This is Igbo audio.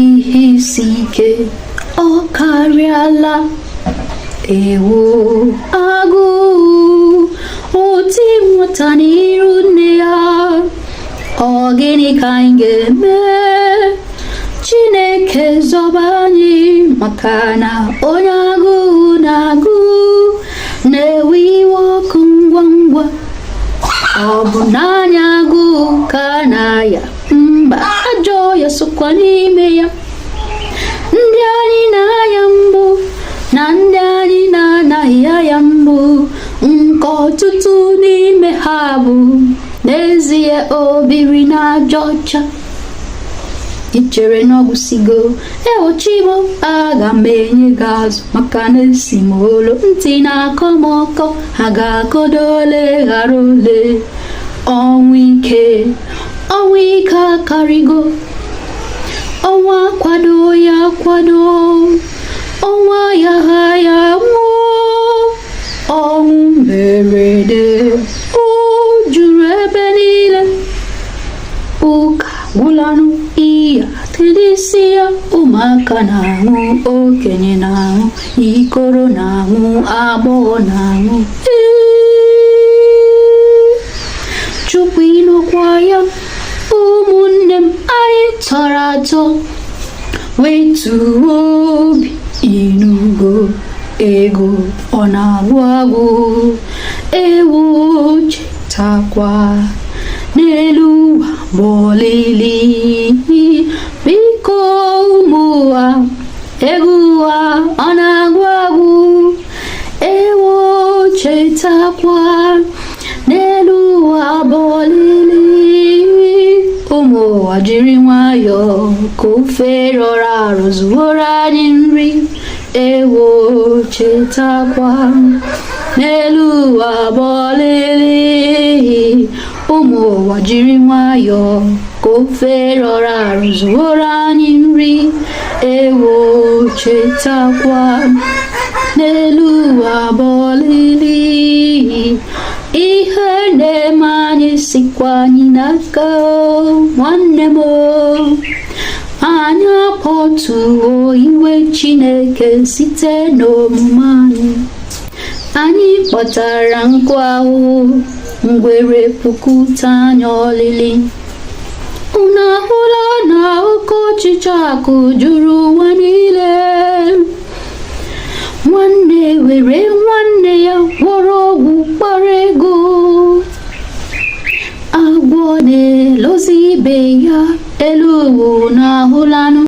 ihe isi ike ọ karịala ewo agụụ oti nwata n'iru nne ya ọ gịnị ka anyị ga-eme Chineke zọba anyị maka na onye agụụ na-agụ na-ewe iwe ọkụ ngwa ngwa ọ bụ naanị agụụ ka na-aya mba ajọ ya sokwa n'ime ya ndị anyị na-aya mbụ na ndị anyị na-anaghị aya mbụ nke ọtụtụ n'ime ha bụ n'ezie obiri na aja ọcha ichere n'ọgwụsigo ewochibo aga m enye gị azụ maka na esi m olu ntị na-akọ m ọkọ ha ga-akọdo ole ghara ole ọnwụ ike akarịgo ọnwa kwado ya kwado ọnwa ya ha ya nwụọ ọnwụ mberede o juru ebe niile ụka gwụlanụ ihe atịdịsị ya ụmụaka na-anwụ okenye na-anwụ ikoro na-anwụ agbọghọ na-anwụ Chukwu ịnọkwa ya ụmụnne m anyị tọrọ atọ wetuo obi inugo ego ọ na-agwụ agwụ ewu chetakwa n'elu ụwa bụ olili biko ụmụ ụwa ego ụwa ọ na-agwụ agwụ ewu chetakwa n'elu ụwa bụ olili ụmụ ụwa jiri nwayọọ ka ofe rọrọ arọ zuoro anyị nri ewo chetakwa n'elu ụwa bụ olili ụmụ ụwa jiri nwayọọ ka ofe rọrọ arọ zuoro anyị nri ewo chetakwa n'elu ụwa bụ olili ihe na-eme anyị sikwa anyị n'aka nwanne m anyị akpọtuo iwe Chineke site n'omume anyị kpọtara nkụ ahụhụ ngwere pụkụta anya olili unu ahụla na oke ọchịchọ akụ juru ụwa niile nwanne were nwanne ya gwọrọ ọgwụ kpara ego agwọ na-elozi ibe ya elu ụwa na ahụlanụ